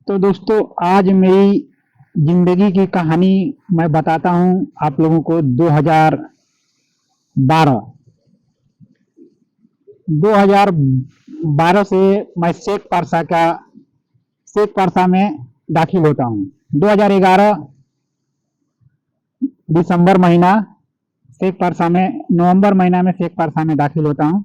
तो दोस्तों, आज मेरी जिंदगी की कहानी मैं बताता हूं आप लोगों को। 2012 से मैं शेख परसा में दाखिल होता हूं। 2011 दिसंबर महीना शेख परसा में, नवंबर महीना में शेख परसा में दाखिल होता हूं।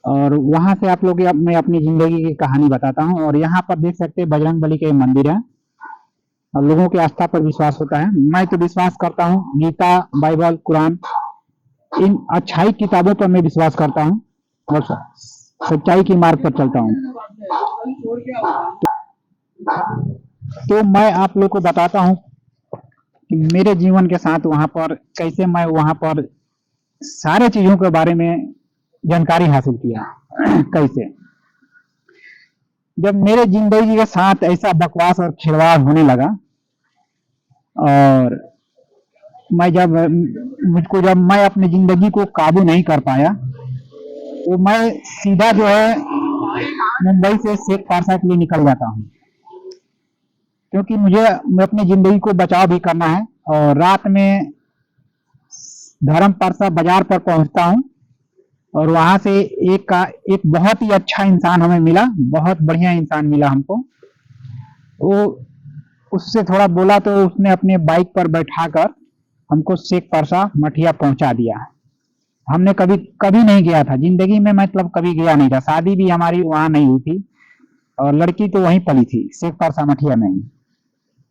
और वहां से आप लोग मैं अपनी जिंदगी की कहानी बताता हूं। और यहाँ पर देख सकते हैं बजरंग बली के मंदिर है और लोगों की आस्था पर विश्वास होता है। मैं तो विश्वास करता हूँ गीता, बाइबल, कुरान, इन अच्छाई किताबों पर मैं विश्वास करता हूँ और सच्चाई की मार्ग पर चलता हूँ। तो मैं आप लोग को बताता हूँ कि मेरे जीवन के साथ वहां पर कैसे मैं वहां पर सारे चीजों के बारे में जानकारी हासिल किया। कैसे जब मेरे जिंदगी के साथ ऐसा बकवास और खिलवाड़ होने लगा, और जब मैं अपनी जिंदगी को काबू नहीं कर पाया, तो मैं सीधा जो है मुंबई से शेख पारसा के लिए निकल जाता हूँ, क्योंकि मुझे अपनी जिंदगी को बचाव भी करना है। और रात में धर्म पारसा बाजार पर पहुंचता हूँ और वहां से एक बहुत ही अच्छा इंसान हमें मिला, बहुत बढ़िया इंसान मिला हमको। वो उससे थोड़ा बोला तो उसने अपने बाइक पर बैठाकर हमको शेख परसा मठिया पहुंचा दिया। हमने कभी कभी नहीं गया था जिंदगी में, मतलब कभी गया नहीं था। शादी भी हमारी वहां नहीं हुई थी और लड़की तो वहीं पली थी, शेख परसा मठिया में ही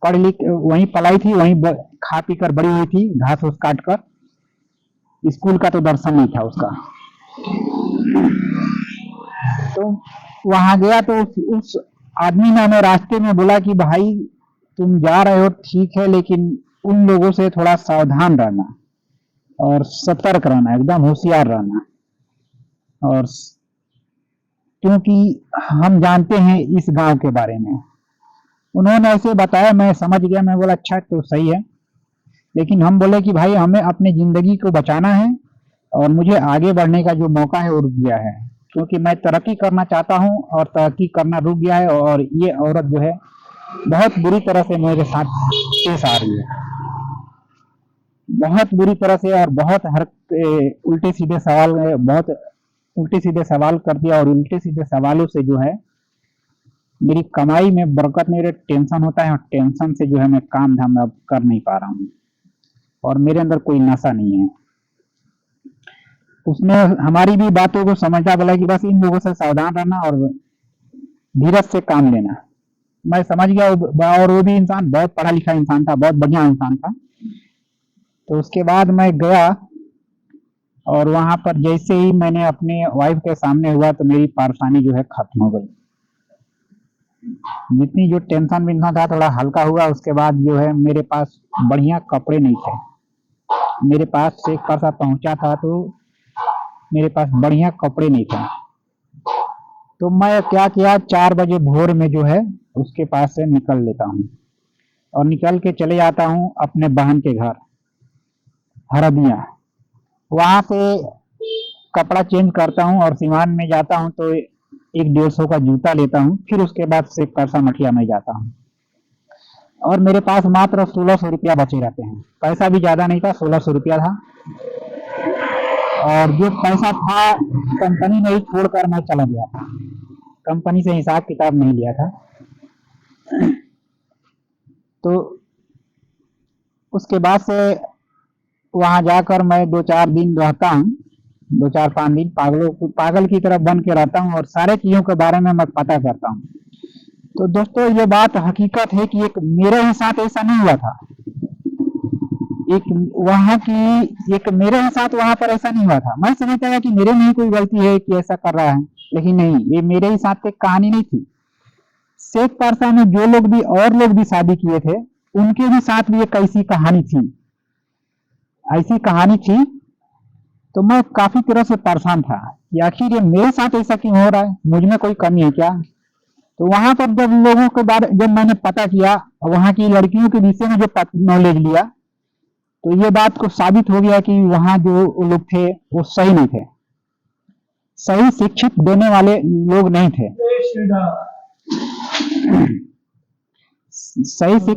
पढ़ लिख वहीं पलाई थी, वहीं खा पी कर बड़ी हुई थी, घास फूस काट कर। स्कूल का तो दर्शन नहीं था उसका। तो वहां गया तो उस आदमी ने हमें रास्ते में बोला कि भाई तुम जा रहे हो ठीक है, लेकिन उन लोगों से थोड़ा सावधान रहना और सतर्क रहना, एकदम होशियार रहना। और क्योंकि हम जानते हैं इस गांव के बारे में। उन्होंने ऐसे बताया, मैं समझ गया। मैं बोला अच्छा तो सही है, लेकिन हम बोले कि भाई हमें अपनी जिंदगी को बचाना है और मुझे आगे बढ़ने का जो मौका है वो रुक गया है, क्योंकि मैं तरक्की करना चाहता हूँ और तरक्की करना रुक गया है। और ये औरत जो है बहुत बुरी तरह से मेरे साथ पेश आ रही है, बहुत बुरी तरह से। और बहुत उल्टे सीधे सवाल, बहुत उल्टे सीधे सवाल कर दिया। और उल्टे सीधे सवालों से जो है मेरी कमाई में बरकत नहीं रही, टेंशन होता है और टेंशन से जो है मैं काम धाम अब कर नहीं पा रहा हूँ और मेरे अंदर कोई नशा नहीं है। उसने हमारी भी बातों को समझा, बोला कि बस इन लोगों से सावधान रहना और धीरज से काम लेना। मैं समझ गया। और वो भी इंसान बहुत पढ़ा लिखा इंसान था, बहुत बढ़िया इंसान था। तो उसके बाद मैं गया और वहां पर जैसे ही मैंने अपने वाइफ के सामने हुआ तो मेरी परेशानी जो है खत्म हो गई। जितनी जो टेंशन विंशन था थोड़ा हल्का हुआ। उसके बाद जो है मेरे पास बढ़िया कपड़े नहीं थे। मेरे पास शेख परसा पहुंचा था तो मेरे पास बढ़िया कपड़े नहीं थे। तो मैं क्या किया, 4 बजे भोर में जो है उसके पास से निकल लेता हूँ और निकल के चले जाता हूँ अपने बहन के घर हरदिया। वहां से कपड़ा चेंज करता हूँ और सिवान में जाता हूँ तो 100-150 का जूता लेता हूँ। फिर उसके बाद शेख परसा मठिया में जाता हूँ और मेरे पास मात्र 1600 रुपया बचे रहते हैं। पैसा भी ज्यादा नहीं था, 1600 रुपया था। और जो पैसा था कंपनी में ही छोड़कर मैं चला गया था, कंपनी से हिसाब किताब नहीं लिया था। तो उसके बाद से वहां जाकर मैं 2-4 दिन रहता हूँ, 2-4-5 दिन पागल की तरह बन के रहता हूँ और सारे चीजों के बारे में मैं पता करता हूँ। तो दोस्तों ये बात हकीकत है कि एक मेरे ही साथ ऐसा नहीं हुआ था, एक वहां की एक मेरे साथ वहां पर ऐसा नहीं हुआ था। मैं समझता था कि मेरे में ही कोई गलती है कि ऐसा कर रहा है, लेकिन नहीं, ये मेरे ही साथ एक कहानी नहीं थी। शेख परसा में जो लोग भी और लोग भी शादी किए थे उनके भी साथ भी एक ऐसी कहानी थी, ऐसी कहानी थी। तो मैं काफी तरह से परेशान था कि आखिर ये मेरे साथ ऐसा क्यों हो रहा है, मुझ में कोई कमी है क्या। तो वहां पर जब लोगों के बारे जब मैंने पता किया, वहां की लड़कियों के विषय में जो नॉलेज लिया, तो ये बात को साबित हो गया कि वहां जो लोग थे वो सही नहीं थे, सही शिक्षित देने वाले लोग नहीं थे। सही से।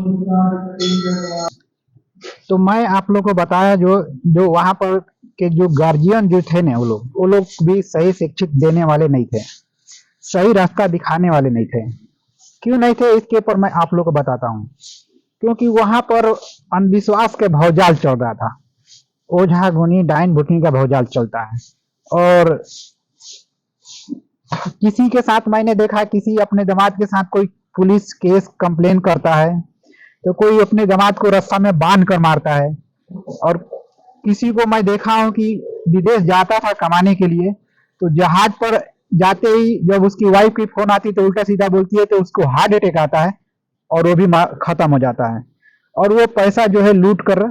तो मैं आप लोग को बताया जो जो वहां पर के जो गार्जियन जो थे ना, वो लोग भी सही शिक्षित देने वाले नहीं थे, सही रास्ता दिखाने वाले नहीं थे। क्यों नहीं थे, इसके ऊपर मैं आप लोग को बताता हूँ। क्योंकि वहां पर अंधविश्वास के भौजाल चल रहा था, ओझा गुनी डाइन भुटनी का भौजाल चलता है। और किसी के साथ मैंने देखा, किसी अपने दामाद के साथ कोई पुलिस केस कंप्लेन करता है, तो कोई अपने दामाद को रास्ता में बांध कर मारता है। और किसी को मैं देखा हूं कि विदेश जाता था कमाने के लिए, तो जहाज पर जाते ही जब उसकी वाइफ की फोन आती तो उल्टा सीधा बोलती है, तो उसको हार्ट अटैक आता है और वो भी खत्म हो जाता है। और वो पैसा जो है लूट कर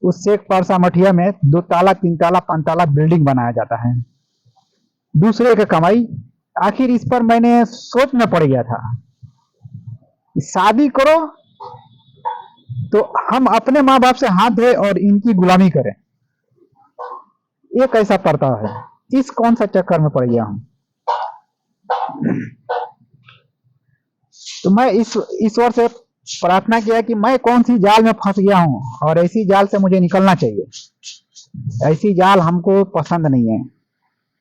उस शेख पारसा मठिया में 2 ताला 3 ताला 5 ताला बिल्डिंग बनाया जाता है, दूसरे का कमाई। आखिर इस पर मैंने सोच में पड़ गया था, शादी करो तो हम अपने माँ बाप से हाथ धोए और इनकी गुलामी करें, ये कैसा पड़ता है। इस कौन सा चक्कर में पड़ गया हूं। तो मैं इस ईश्वर से प्रार्थना किया कि मैं कौन सी जाल में फंस गया हूं, और ऐसी जाल से मुझे निकलना चाहिए। ऐसी जाल हमको पसंद नहीं है।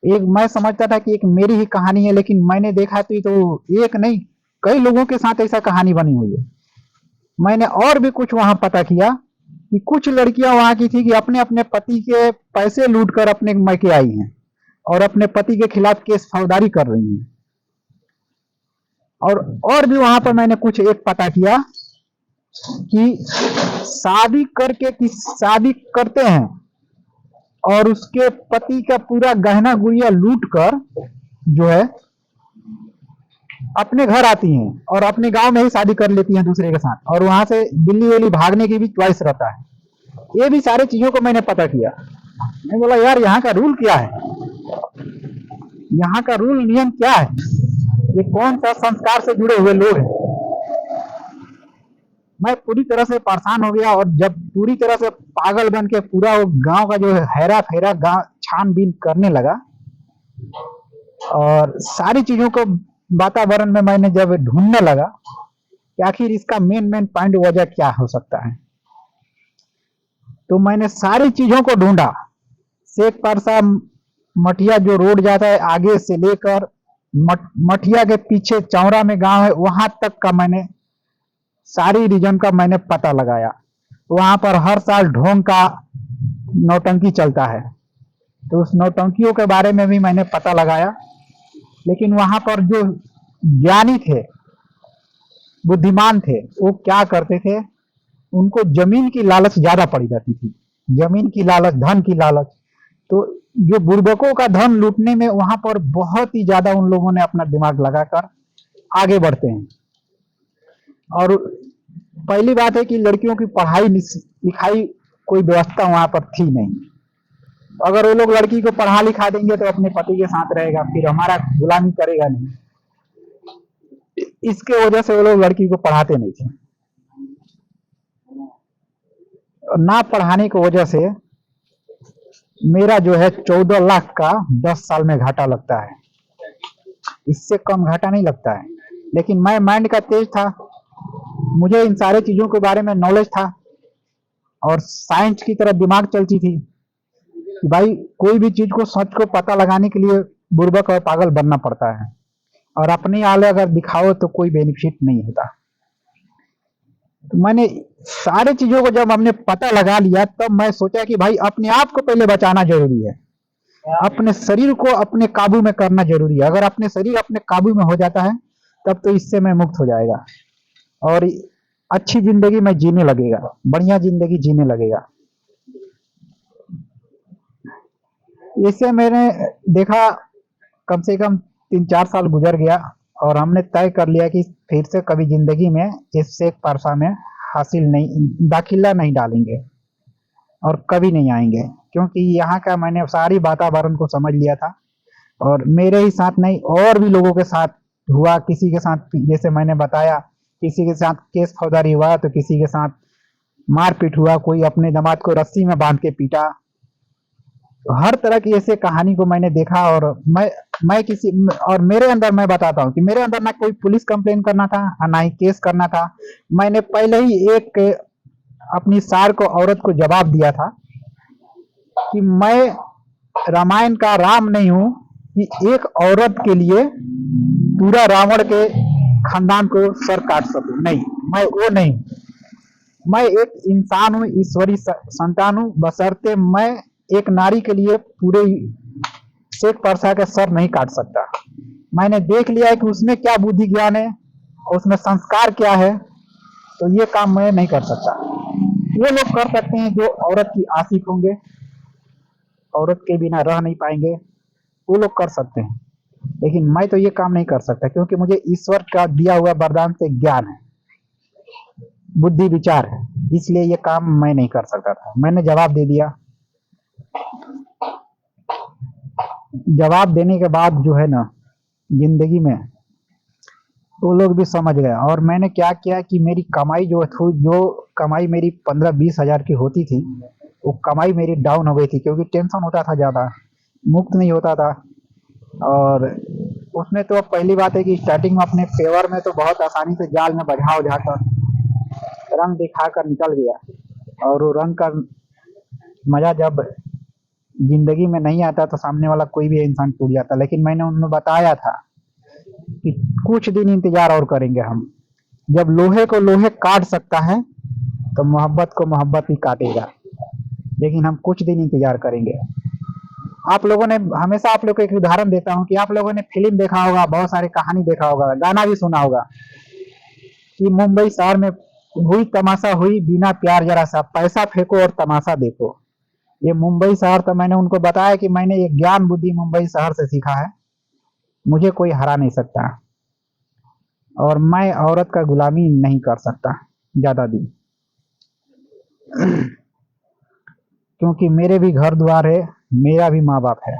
एक मैं समझता था कि एक मेरी ही कहानी है, लेकिन मैंने देखा तो एक नहीं, कई लोगों के साथ ऐसा कहानी बनी हुई है। मैंने और भी कुछ वहां पता किया कि कुछ लड़कियां वहां की थी कि अपने अपने पति के पैसे लूट कर अपने मैके आई हैं और अपने पति के खिलाफ केस फौजदारी कर रही हैं। और भी वहां पर मैंने कुछ एक पता किया कि शादी करते हैं और उसके पति का पूरा गहना गुड़िया लूट कर जो है अपने घर आती हैं और अपने गांव में ही शादी कर लेती हैं दूसरे के साथ, और वहां से दिल्ली वेली भागने की भी च्वाइस रहता है। ये भी सारी चीजों को मैंने पता किया। मैं बोला यार यहाँ का रूल क्या है, यहाँ का रूल नियम क्या है, ये कौन सा संस्कार से जुड़े हुए लोग हैं। मैं पूरी तरह से परेशान हो गया, और जब पूरी तरह से पागल बन के पूरा वो गांव का जो है हैरा फेरा गांव छानबीन करने लगा, और सारी चीजों को वातावरण में मैंने जब ढूंढने लगा कि आखिर इसका मेन पॉइंट वजह क्या हो सकता है, तो मैंने सारी चीजों को ढूंढा। शेख पारसा मठिया जो रोड जाता है आगे से लेकर मठिया के पीछे चौरा में गांव है, वहां तक का मैंने सारी रीजन का मैंने पता लगाया। वहां पर हर साल ढोंग का नौटंकी चलता है, तो उस नौटंकियों के बारे में भी मैंने पता लगाया। लेकिन वहां पर जो ज्ञानी थे, बुद्धिमान थे, वो क्या करते थे, उनको जमीन की लालच ज्यादा पड़ी जाती थी, जमीन की लालच, धन की लालच। तो जो बुर्बकों का धन लूटने में वहां पर बहुत ही ज्यादा उन लोगों ने अपना दिमाग लगाकर आगे बढ़ते हैं। और पहली बात है कि लड़कियों की पढ़ाई लिखाई कोई व्यवस्था वहां पर थी नहीं। अगर वो लोग लड़की को पढ़ा लिखा देंगे तो अपने पति के साथ रहेगा, फिर हमारा गुलामी करेगा नहीं। इसके वजह से वो लोग लड़की को पढ़ाते नहीं थे, और ना पढ़ाने की वजह से मेरा जो है 14 लाख का 10 साल में घाटा लगता है। इससे कम घाटा नहीं लगता है। लेकिन मैं माइंड का तेज था, मुझे इन सारे चीजों के बारे में नॉलेज था, और साइंस की तरह दिमाग चलती थी कि भाई कोई भी चीज को, सच को पता लगाने के लिए बुर्बक और पागल बनना पड़ता है, और अपने आले अगर दिखाओ तो कोई बेनिफिट नहीं होता। तो मैंने सारी चीजों को जब हमने पता लगा लिया, तब मैं सोचा कि भाई अपने आप को पहले बचाना जरूरी है, अपने शरीर को अपने काबू में करना जरूरी है। अगर अपने शरीर अपने काबू में हो जाता है तब तो इससे मैं मुक्त हो जाएगा और अच्छी जिंदगी में जीने लगेगा, बढ़िया जिंदगी जीने लगेगा। इससे मैंने देखा कम से कम 3-4 साल गुजर गया, और हमने तय कर लिया कि फिर से कभी जिंदगी में इस शेख पारसा में दाखिला नहीं डालेंगे और कभी नहीं आएंगे, क्योंकि यहाँ का मैंने सारी वातावरण को समझ लिया था। और मेरे ही साथ नहीं, और भी लोगों के साथ हुआ। किसी के साथ, जैसे मैंने बताया, किसी के साथ केस फौजदारी हुआ, तो किसी के साथ मारपीट हुआ, कोई अपने दामाद को रस्सी में बांध के पीटा, हर तरह की ऐसे कहानी को मैंने देखा। और मैं किसी और मेरे अंदर, मैं बताता हूँ कि मेरे अंदर ना कोई पुलिस कंप्लेन करना था और ना ही केस करना था। मैंने पहले ही एक अपनी सार को, औरत को जवाब दिया था कि मैं रामायण का राम नहीं हूं कि एक औरत के लिए पूरा रावण के खानदान को सर काट सकूं। नहीं, मैं वो नहीं। मैं एक इंसान हूँ, ईश्वरी संतान हूँ, बशर्ते मैं एक नारी के लिए पूरे शेख परसा का सर नहीं काट सकता। मैंने देख लिया है कि उसमें क्या बुद्धि ज्ञान है, उसमें संस्कार क्या है, तो ये काम मैं नहीं कर सकता। वो लोग कर सकते हैं जो औरत की आशिक होंगे, औरत के बिना रह नहीं पाएंगे, वो लोग कर सकते हैं। लेकिन मैं तो ये काम नहीं कर सकता, क्योंकि मुझे ईश्वर का दिया हुआ वरदान से ज्ञान है, बुद्धि विचार है, इसलिए ये काम मैं नहीं कर सकता था। मैंने जवाब दे दिया। जवाब देने के बाद जो है ना, जिंदगी में वो लोग भी समझ गए। और मैंने क्या किया कि मेरी कमाई जो कमाई मेरी 15-20 हज़ार की होती थी, वो कमाई मेरी डाउन हो गई थी, क्योंकि टेंशन होता था, ज़्यादा मुक्त नहीं होता था। और उसमें तो अब पहली बात है कि स्टार्टिंग में अपने फेवर में तो बहुत आसानी से जाल में बझा उझा कर रंग दिखा कर निकल गया। और वो रंग का मजा जब जिंदगी में नहीं आता तो सामने वाला कोई भी इंसान टूट जाता। लेकिन मैंने उन्हें बताया था कि कुछ दिन इंतजार और करेंगे हम। जब लोहे को लोहे काट सकता है तो मोहब्बत को मोहब्बत ही काटेगा। लेकिन हम कुछ दिन इंतजार करेंगे। आप लोगों ने, हमेशा आप लोग को एक उदाहरण देता हूँ कि आप लोगों ने फिल्म देखा होगा, बहुत सारी कहानी देखा होगा, गाना भी सुना होगा कि मुंबई शहर में हुई तमाशा हुई, बिना प्यार जरा सा, पैसा फेंको और तमाशा देखो। ये मुंबई शहर, तो मैंने उनको बताया कि मैंने ये ज्ञान बुद्धि मुंबई शहर से सीखा है, मुझे कोई हरा नहीं सकता, और मैं औरत का गुलामी नहीं कर सकता ज्यादा दिन, क्योंकि मेरे भी घर द्वार है, मेरा भी माँ बाप है।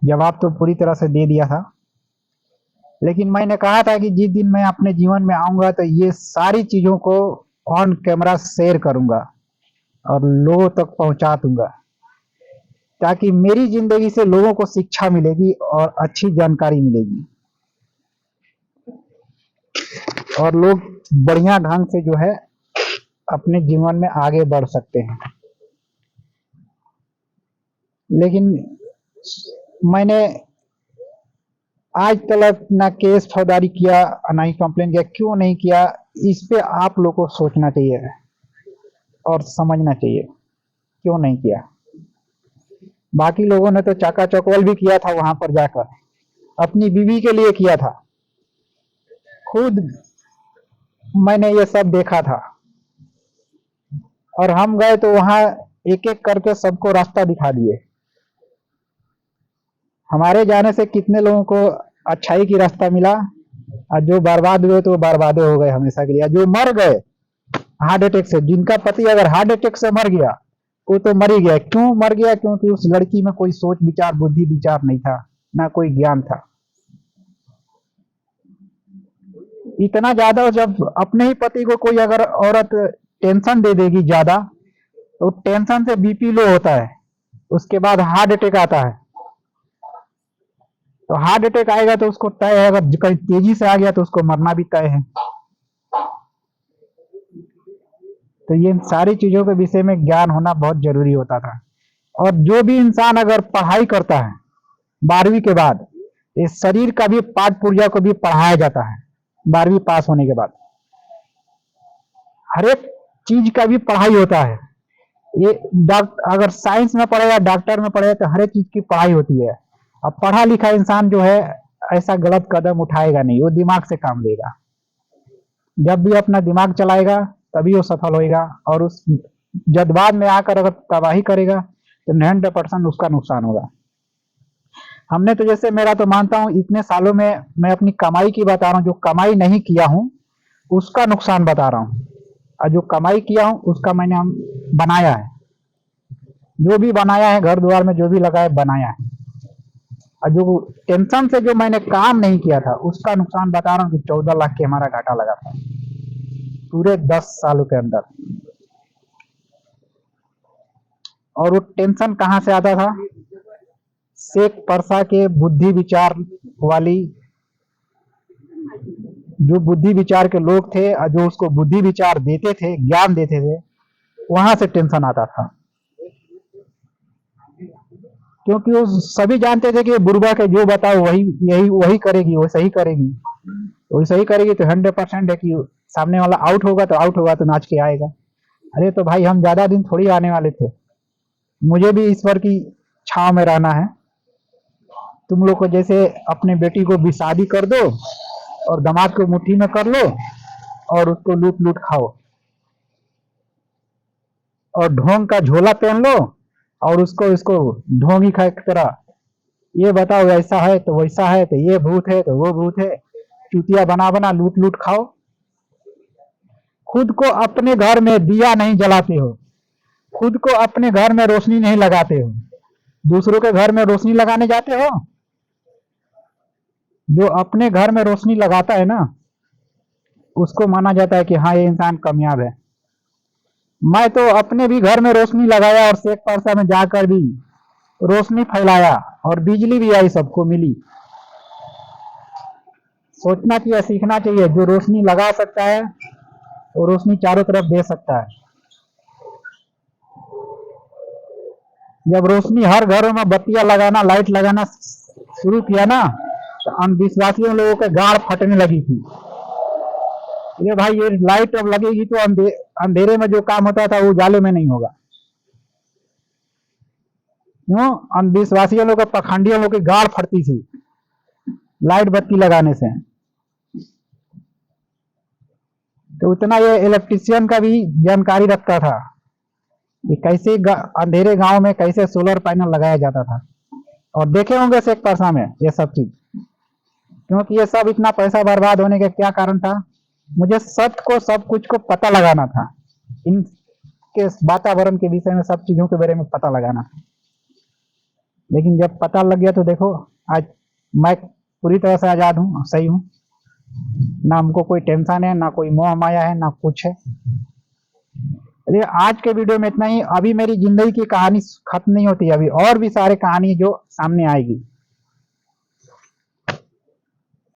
जवाब तो पूरी तरह से दे दिया था। लेकिन मैंने कहा था कि जिस दिन मैं अपने जीवन में आऊंगा तो ये सारी चीजों को ऑन कैमरा शेयर करूंगा और लोगों तक पहुंचा दूंगा, ताकि मेरी जिंदगी से लोगों को शिक्षा मिलेगी और अच्छी जानकारी मिलेगी, और लोग बढ़िया ढंग से जो है अपने जीवन में आगे बढ़ सकते हैं। लेकिन मैंने आज तक ना केस फौजदारी किया, ना ही कंप्लेन किया। क्यों नहीं किया, इस पे आप लोग को सोचना चाहिए और समझना चाहिए क्यों नहीं किया। बाकी लोगों ने तो चाका चौकवल भी किया था, वहां पर जाकर अपनी बीवी के लिए किया था। खुद मैंने ये सब देखा था। और हम गए तो वहां एक एक करके सबको रास्ता दिखा दिए। हमारे जाने से कितने लोगों को अच्छाई की रास्ता मिला, और जो बर्बाद हुए तो वो बर्बादे हो गए हमेशा के लिए। जो मर गए हार्ट अटैक से, जिनका पति अगर हार्ट अटैक से मर गया, वो तो मर ही गया। क्यों मर गया? क्योंकि उस लड़की में कोई सोच विचार, बुद्धि विचार नहीं था, ना कोई ज्ञान था। इतना ज्यादा, जब अपने ही पति को कोई अगर औरत टेंशन दे देगी ज्यादा, तो टेंशन से बीपी लो होता है, उसके बाद हार्ट अटैक आता है। तो हार्ट अटैक आएगा तो उसको तय है, अगर कहीं तेजी से आ गया तो उसको मरना भी तय है। तो ये सारी चीजों के विषय में ज्ञान होना बहुत जरूरी होता था। और जो भी इंसान अगर पढ़ाई करता है 12वीं के बाद, इस शरीर का भी पाठ पुर्जा को भी पढ़ाया जाता है 12वीं पास होने के बाद। हर एक चीज का भी पढ़ाई होता है। ये अगर साइंस में पढ़ेगा, डॉक्टर में पढ़ेगा, तो हर एक चीज की पढ़ाई होती है। अब पढ़ा लिखा इंसान जो है ऐसा गलत कदम उठाएगा नहीं, वो दिमाग से काम लेगा। जब भी अपना दिमाग चलाएगा तभी वो सफल होएगा। और उस जज्बात में आकर अगर तबाही करेगा तो 90% उसका नुकसान होगा। हमने तो, जैसे मेरा तो मानता हूं, इतने सालों में मैं अपनी कमाई की बता रहा हूं, जो कमाई नहीं किया हूं उसका नुकसान बता रहा हूं, और जो कमाई किया हूं उसका मैंने बनाया है। जो भी बनाया है, घर द्वार में जो भी लगा है, बनाया है। और जो टेंशन से जो मैंने काम नहीं किया था उसका नुकसान बता रहा हूँ कि 14 लाख की हमारा घाटा लगा था पूरे 10 सालों के अंदर। और वो टेंशन कहाँ से आता था? शेख परसा के बुद्धि विचार वाली, जो बुद्धि विचार के लोग थे और जो उसको बुद्धि विचार देते थे, ज्ञान देते थे, वहां से टेंशन आता था। क्योंकि वो सभी जानते थे कि ये बुर्बक है, जो बताओ वही करेगी, वो सही करेगी, वही सही करेगी तो 100% है कि सामने वाला आउट होगा तो नाच के आएगा। अरे तो भाई हम ज्यादा दिन थोड़ी आने वाले थे, मुझे भी ईश्वर की छाव में रहना है। तुम लोग को जैसे अपने बेटी को भी शादी कर दो और दामाद को मुट्ठी में कर लो और उसको लूट लूट खाओ और ढोंग का झोला पहन लो और उसको इसको ढोंगी खा की तरह ये बताओ ऐसा है तो वैसा है, तो ये भूत है तो वो भूत है, चुतिया बना बना लूट लूट खाओ। खुद को अपने घर में दिया नहीं जलाते हो, खुद को अपने घर में रोशनी नहीं लगाते हो, दूसरों के घर में रोशनी लगाने जाते हो। जो अपने घर में रोशनी लगाता है ना, उसको माना जाता है कि हाँ ये इंसान कामयाब है। मैं तो अपने भी घर में रोशनी लगाया और शेख परसा में जाकर भी रोशनी फैलाया और बिजली भी आई, सबको मिली। सोचना चाहिए, सीखना चाहिए, जो रोशनी लगा सकता है वो रोशनी चारों तरफ दे सकता है। जब रोशनी हर घरों में बत्तियां लगाना, लाइट लगाना शुरू किया ना, तो अंधविश्वासियों लोगों के गाड़ फटने लगी थी। ये भाई ये लाइट अब लगेगी तो अंधेरे में जो काम होता था वो उजाले में नहीं होगा। क्यों? अंधविश्वासियों लोग, पखंडियों लोग की गाड़ फटती थी लाइट बत्ती लगाने से। तो उतना ये इलेक्ट्रिशियन का भी जानकारी रखता था कि कैसे अंधेरे गांव में कैसे सोलर पैनल लगाया जाता था। और देखे होंगे शेख परसा में ये सब चीज, क्योंकि ये सब इतना पैसा बर्बाद होने का क्या कारण था? मुझे सत्य को, सब कुछ को पता लगाना था, इनके वातावरण के विषय में, सब चीजों के बारे में पता लगाना था। लेकिन जब पता लग गया तो देखो आज मैं पूरी तरह से आजाद हूँ, सही हूँ, ना हमको कोई टेंशन है, ना कोई मोह माया है, ना कुछ है। चलिए आज के वीडियो में इतना ही। अभी मेरी जिंदगी की कहानी खत्म नहीं होती, अभी और भी सारे कहानी जो सामने आएगी।